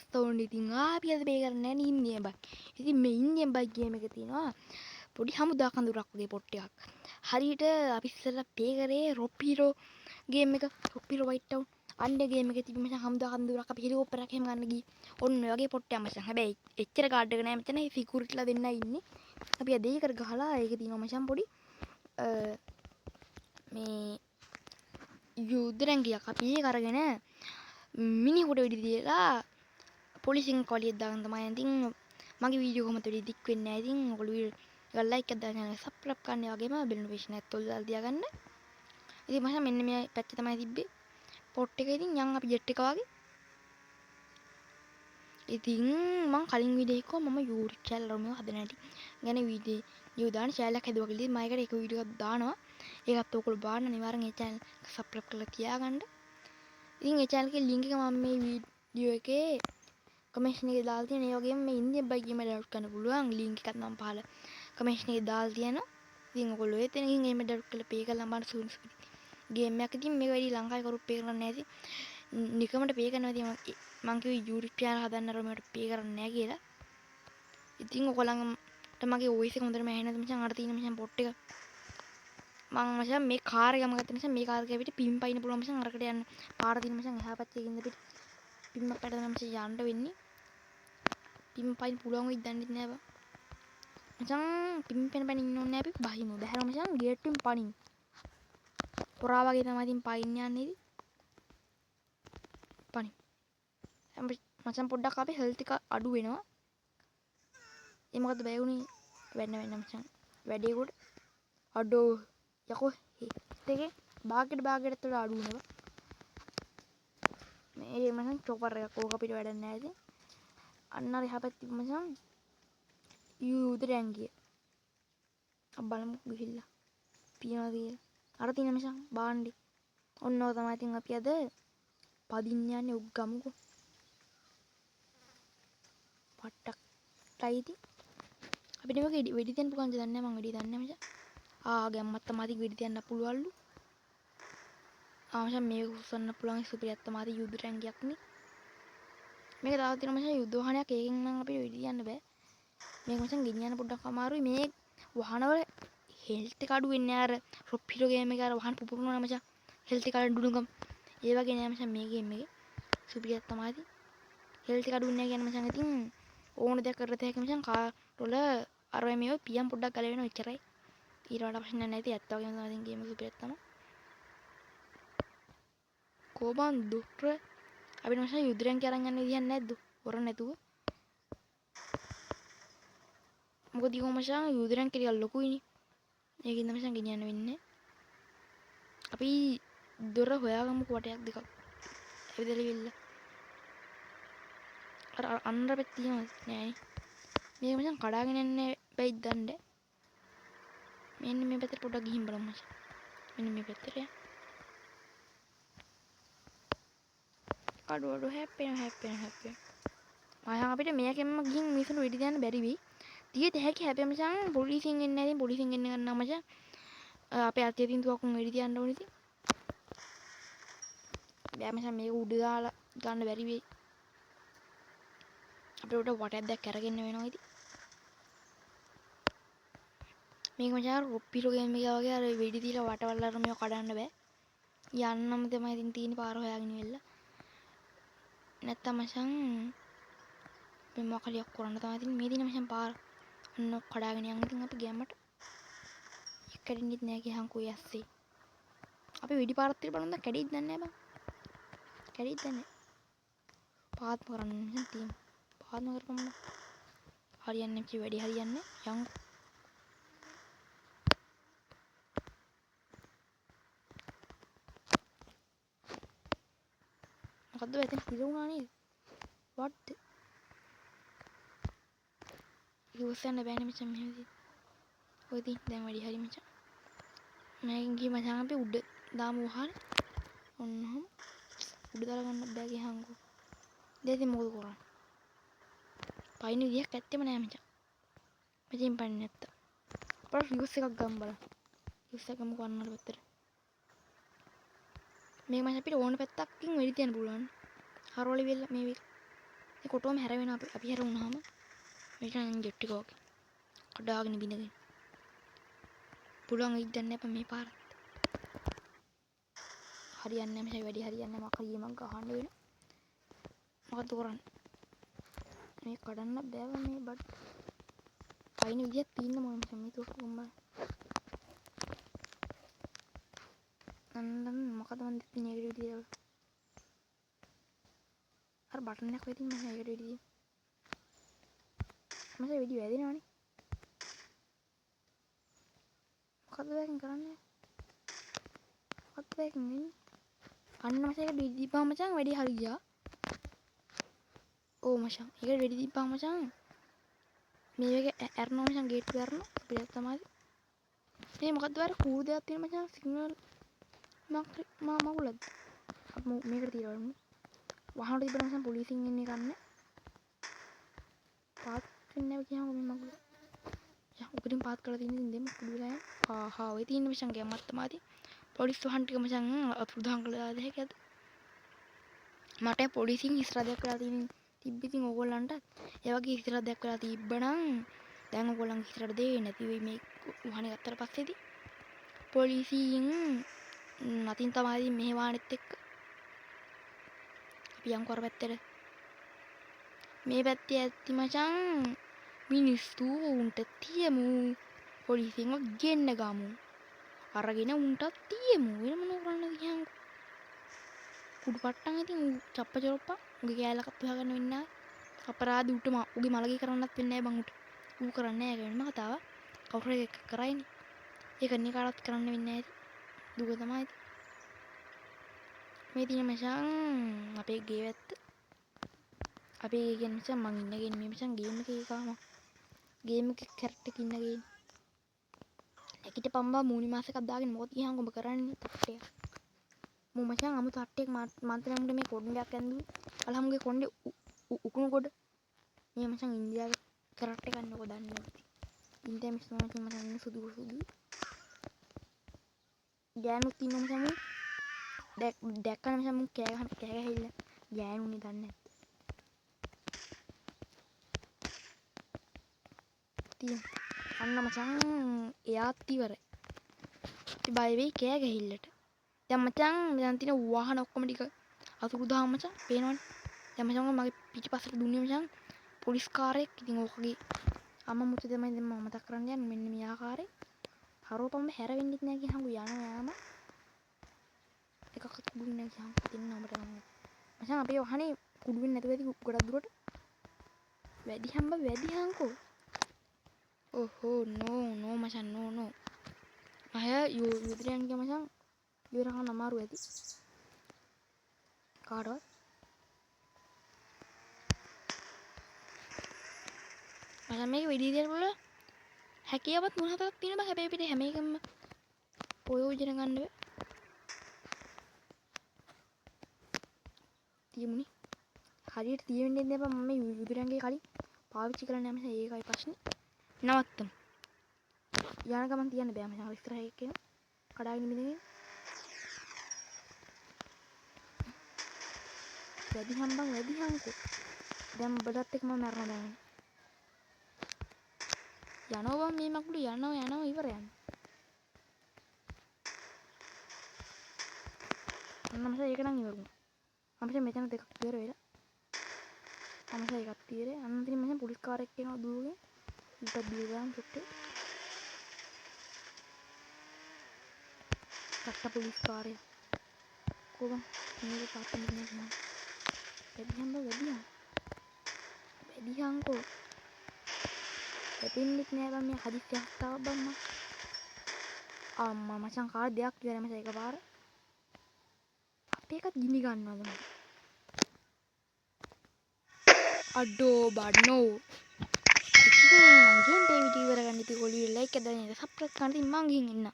Zone ඉතින් අපි අද පේ කරන්නේ නැහැ ඉන්දියන් බයික්. ඉතින් මේ ඉන්දියන් බයික් ගේම් එක තියෙනවා පොඩි හමුදා කඳුරක් වගේ පොට්ටයක්. හරියට අපි ඉස්සෙල්ලා පේ කරේ රොප්පීරෝ ගේම් එක රොප්පීරෝ වයිට් ටවුන් අන්න ගේම් එකේ තිබ්බ මචං හමුදා කඳුරක් අපි හෙලිකොප්ටර් එකක් එහෙම ගන්න ගියේ. ඔන්න ඔය වගේ පොට්ටයක් මචං. හැබැයි එච්චර කාඩ් එක නෑ මෙතන සිකියුරිටිලා දෙන්නයි ඉන්නේ. අපි අද ඒකට ගහලා ඒකේ තියෙනවා මචං පොඩි මේ යුද්ධරංගියක් අපි ඒක අරගෙන මිනිහුට වෙඩි දීලා පොලිසියෙන් කොලියක් දාගෙන තමයි ඉතින් මගේ වීඩියෝ කොහොමද වෙඩි දික් වෙන්නේ නැහැ ඉතින් ඔයගොල්ලෝ වීඩියෝ එක ලයික් එකක් දාගෙන සබ්ස්ක්‍රයිබ් කරන්න වගේම බෙල් නොටිෆිකේෂන් එකත් ඔල් දාලා තියාගන්න. ඉතින් මම මෙන්න මේ පැත්තේ තමයි තිබ්බේ පොට් එක. ඉතින් යන් අපි ජෙට් එක වගේ. ඉතින් මම කලින් වීඩියෝ එකක මම YouTube channel එක හදන හැටි ගැන වීඩියෝ දාන channel එකක් හදුවා කියලා ඉතින් මම ඒකට එක වීඩියෝ එකක් දානවා. ඒකත් ඔයගොල්ලෝ බලන්න අනිවාර්යෙන් ඒ channel එක සබ්ස්ක්‍රයිබ් කරලා තියාගන්න. ඉතින් ඒ channel එකේ link එක මම මේ වීඩියෝ එකේ කමෙන්ට් එකේ දාලා තියෙන. ඒ වගේම මේ ඉන්දියන් බයික් ගේම ඩවුන්ලෝඩ් කරන්න පුළුවන් link එකක් මම පහල කමෙන්ට් එකේ දාලා තියෙනවා. ඉතින් ඔයගොල්ලෝ එතනකින් එහෙම ඩවුන්ලෝඩ් කරලා පේ කරලා බලන්න සූන් ගේම් එකක්. ඉතින් මේක වැඩි ලංකාවේ කවුරුත් පේ කරන්නේ නැහැ. ඉතින් නිකමට පේ කරනවා. ඉතින් මං කිව්වේ YouTube channel හදන්න අර මට පේ කරන්නේ නැහැ කියලා. ඉතින් ඔයගොල්ලන්ට මගේ වොයිස් එක හොඳටම ඇහෙනවද මචං? අර තියෙන මචං පොට් එක මං මචං මේ කාර් එකම ගත්ත නිසා මේ කාර් එකේ පිට පින් පයින්න පුළුවන් මචං. අරකට යන්න පාර තියෙන මචං එහා පැත්තේ ඉඳ පිට පින්ම පැටදෙන මචං යන්න වෙන්නේ. පින් පයින්න පුළුවන් වෙයිද දන්නේ නැහැ බං. මචං පින් පයින්න ඉන්න ඕනේ නැහැ අපි බහිමු. බහැලා මචං ගේට්ටුවෙන් පනිමු. පොරා වගේ තමයි ඉතින් පයින්න යන්නේ ඉතින්. පනිමු. මචං පොඩ්ඩක් අපේ හෙල්ත් එක අඩු වෙනවා. ඒ මොකද බය වුණේ වෙන්න මචං. වැඩේ කොට අඩෝ යකෝ දෙකේ භාගයට අඩු වෙනවා. මේ මචං චොපර් එකක් ඕක අපිට වැඩක් නැහැ ඉතින්. අන්න අර එහා පැත්තේ මචං යුදරැංගිය. බලමු ගිහිල්ලා. පියනවා කියලා. අර තියෙන මචං බාණ්ඩේ. ඔන්න ඔය තමයි ඉතින් අපි අද පදින්න යන්නේ උක් ගමුකෝ. පට්ටක් ටයිටි. අපිට මේක වෙඩි තියන්න පුළුවන්ද දන්නේ නැහැ. මම වෙඩි දන්නේ නැහැ මචං. ගැම්මත් තමයි වෙඩි තියන්න පුළුවන්ලු. මචං මේක උස්සන්න පුළුවන් සුපිරියත් තමයි යුද්ධ ටැංකියක් නේ. මේක දාලා තියෙන මචං යුද්ධ වාහනයක්. ඒකෙන් නම් අපිට වෙඩි තියන්න බෑ. මේක මචං ගෙනියන්න පොඩ්ඩක් අමාරුයි. මේ වාහනවල හෙල්ත් එක අඩු වෙන්නේ අර රොප්පිරෝ ගේම් එකේ අර වාහන පුපුරනවා මචං. හෙල්ත් එක අඩුනකම් ඒ වගේ නෑ මචං මේ ගේම් එකේ. සුපිරියත් තමයි ඉතින්. හෙල්ත් එක අඩු වෙන්නේ නැහැ කියන්නේ මචං ඉතින් ඕන දෙයක් කරලා තැක මචං කාර් වල අර මේ පියම් පොඩ්ඩක් ගල වෙනවා එච්චරයි. ඊට වඩා ප්‍රශ්න නැති ඇත්ත වගේම තමයි ඉතින් ගේම් එක සුපිරියත් තමයි. කොබන් දුක්ර අපිට මචං යුද්ධ රැංක අරන් යන්න විදියක් නැද්ද? හොර නැතුව. මොකද ඊගොම මචං යුද්ධ රැංක ටිකක් ලොකුයිනේ. ඒකින්ද මචං ගෙනියන්න වෙන්නේ. අපි දොර හොයාගමුකෝ වටයක් දෙකක්. ඇවිදලිවිල්ල. අර අnder පැත්තේ තියෙනවද? නෑනේ. මේක මචං කඩාගෙන යන්නේ බැයිද දන්නේ. මෙන්න මේ පැත්තට පොඩ්ඩක් ගිහින් බලමු මචං. මෙන්න මේ පැත්තට යන්න. අඩු හැප්පෙන. මම අපිට මේකෙන්ම ගිහින් මිනිස්සුන්ට වෙඩි තියන්න බැරි වෙයි. තියද හැකි හැබැයි මචං පොලිසියෙන් එන්නේ නැතිනම් පොලිසියෙන් එන්න ගන්නවා මචං. අපේ අතේ තියෙන තුවක්කුන් වෙඩි තියන්න ඕනේ ඉතින්. බෑ මචං මේක උඩ දාලා ගන්න බැරි වෙයි. අපිට උඩ වටයක් දැක් කරගෙන වෙනවා ඉතින්. මේක මචං රොප්පිරෝ ගේම් එක වගේ අර වෙඩි තියලා වටවල් අර මේව කඩන්න බෑ. යන්නම තමයි ඉතින් තියෙන පාර හොයාගෙන ඉවෙලා. නැත්තම් මචං මේ මොකලියක් කරන්න තමයි ඉතින් මේ දින මචං පාර අන්න කඩාගෙන යන් ඉතින් අපි ගැම්මට කැඩෙන්නෙත් නෑ කියහන්කෝ යස්සේ. අපි වෙඩි පාරක් තියලා බලන්න කැඩෙයිද දන්නේ නෑ බං. කැඩෙයිද දන්නේ නෑ. පාත්ම කරන්න මචං තියෙන. පාත්ම කරපම් බං. හරියන්නේ නැති වැඩි හරියන්නේ යන්. මොකද්ද වැටෙන් හිර වුණා නේද? what ඉවසන්න බෑනේ මචං මෙහෙමදී. ඔය ඉතින් දැන් වැඩි හරි මචං. මේකෙන් ගිහ මචං අපි උඩ දාමු වහල්. ඔන්නහම උඩ දාලා ගන්න බෑ ගියහන්කෝ. දැන් ඉතින් මොකද කරන්නේ? පයින් විදියක් ඇත්තෙම නෑ මචං. මෙතෙන් පයින් නැත්තා. අපර රිවර්ස් එකක් ගමු බලන්න. රිවර්ස් එක ගමු කන්නර පැත්තට. මේක මචං අපිට ඕන පැත්තකින් වෙඩි තියන්න පුළුවන්. හරවල වෙල මේ ඒ කොටුවම හැර වෙනවා අපි හැර වුණාම මේක ජෙට් එක වගේ කඩාගෙන බිනගෙන පුළුවන් වෙයිද දන්නේ නැහැ මේ පාර හරියන්නේ නැහැ වැඩි හරියන්නේ නැහැ මම කලියමක් ගහන්න වෙන මොකද කරන්නේ මේ කඩන්න බෑව මේ බඩ අයින විදියක් තියෙන්න මොන මේ තුක උඹ නන්දන් මොකද මන් දෙන්නේ ඒකට විදිය අර බටන් එකක් වෙතින් මම ඒකට විදිය මම වීඩියෝ ඇදිනවනේ මොකද දැන් කරන්නේ මොකද දැන් අන්න මචං ඒක දීපා මචං වැඩි හරියා ඕ මචං ඒක වැඩි දීපා මචං මේක ඇරනවා මචං ගේට් එක ඇරනවා අපිට තමයි මේ මොකද්ද වර කූරු දෙයක් තියෙන මචං සිග්නල් මගුලද අපි මේකට තියවමු වහනට තිබ්බම මචං පොලිසියෙන් එන්නේ කන්නේ පාත් වෙන්නේ නැහැ කියහම මේ මගුල යා උඩින් පාත් කරලා තියෙන දෙන්න කුඩුලා හා ඔය තියෙන මචං ගැම්මත් තමයි පොලිස් වහන් ටික මචං අපුරුදාන් කළා දෙහැකද මට පොලිසියෙන් ඉස්රාදයක් කරලා තියෙන තිබ්බ ඉතින් ඕගොල්ලන්ට ඒ වගේ ඉස්රාදයක් කරලා තිබ්බනම් දැන් ඕගොල්ලන් ඉස්රාද දෙන්නේ නැති වෙයි මේ වහනේ ගත්තට පස්සේදී පොලිසියෙන් නතින් තමයි මේ වානෙත් එක්ක අපි යම් කර පැත්තට මේ පැත්තේ ඇත්ති මචං මිනිස්සු උන්ට තියමු පොලිසියෙන් ගෙන්න ගමු අරගෙන උන්ට තියමු වෙන මොන කරන්න ගියන් කුඩු පට්ටන් ඉතින් චප්ප චොරොප්පා උගේ කෑල්ලකට හොයාගන්න වෙන්නේ නැහැ අපරාධ උට උගේ මලගේ කරන්නත් වෙන්නේ නැහැ බං උට ඌ කරන්නේ නැහැ වෙනම කතාවක් කවුරු එක කරයිනේ ඒක නිකාරත් කරන්න වෙන්නේ නැහැ දුක තමයි මේ තියෙන මචං අපේ ගේ වැත්ත අපේ ගේ කියන මචං මං ඉන්නගෙන මේ මචං ගේම් එකේ කාම ගේම් එකේ කැරක්ටර් එක ඉන්නගෙන එකිට පම්බා මූණි මාස එකක් දාගෙන මොකද ගියහන් ඔබ කරන්නේ තට්ටේ මම මචං අමු තට්ටේක් මන්ත්‍රණයට මේ කොණ්ඩයක් ඇඳුවේ අලහමුගේ කොණ්ඩේ උකුණු කොට මේ මචං ඉන්දියාවේ කැරක්ටර් එකක් නෝ දන්නේ නැති ඉන්දියා මිස් මචං සුදු ගෑනුත් ඉන්න මචං දැක්කම මචං මම කෑ ගහilla ගෑනුනේ දන්නේ නැත් තියන් අන්න මචං එයාත් ඉවරයි ඉතින් බය වෙයි කෑ ගහිල්ලට දැන් මචං දැන් තියෙන වාහන ඔක්කොම ටික අතුරුදහන් මචං පේනවනේ දැන් මචං මගේ පිටිපස්සට දුන්නේ මචං පොලිස් කාරයෙක් ඉතින් ඕකගේ අම්මා මුතු තමයි දැන් මම මතක් කරන්න යන්නේ මෙන්න මේ ආකාරයෙන් හරවපම් හැර වෙන්නෙත් නෑ කියහංගු යනවා යාම එකක් දුන්නේ නෑ කියහං දෙන්න අපිට මචං අපේ වහනේ කුඩු වෙන්නේ නැතුව ඇති ගොඩක් දුරට වැඩි හම්බෝ ඕහෝ නෝ මචං නෝ අය යුදරයන් කිය මචං ඉවරහන් අමාරු ඇති කාටවත් මචං මේක වෙඩි දෙන්න බල හැකියාවත් මොන හතරක් තියෙන බෑ හැබැයි අපිට හැම එකම ප්‍රයෝජන ගන්න බෑ තියමුනි හරියට තියෙන්නේ නැද්ද මම මේ යුදරයන්ගේ කලින් පාවිච්චි කරලා නැහැ මචං ඒකයි ප්‍රශ්නේ නවත්තමු යන ගමන් තියන්න බෑ මචං ඉස්සරහ එකේම කඩාගෙන මිදගෙන වැඩි හම්කෝ දැන් බඩත් එක්ක මම මරනවා දැන් යනවා මේ මකුළු යනවා ඉවර යන්න අන්න මචං ඒක නම් ඉවර වුණා මචං මෙතන දෙකක් ඉවර වෙලා මචං එකක් తీරේ අන්න ඉතින් මචං පොලිස් කාරයෙක් එනවා දුවගෙන ඊට බියගාන් චුට්ටේ කට්ට පොලිස් කාර්යය කොහොම මේක පාත්තම නේ වැඩිහංකෝ එපින්නෙත් නෑ බං මේ හදිස්සි අවස්ථාවක් බං අම්මා මචං කාර් දෙයක් ඉවරයි මචං එකපාර අපේ එකත් ගිනි ගන්නවද මචං අඩෝ බඩනෝ ඉතින් මං ගිහින් මේ වීඩියෝ ඉවර ගන්න ඉතින් ඔයාලා ලයික් එක දාන්න සබ්ස්ක්‍රයිබ් කරන්න ඉතින් මං ගිහින් එන්න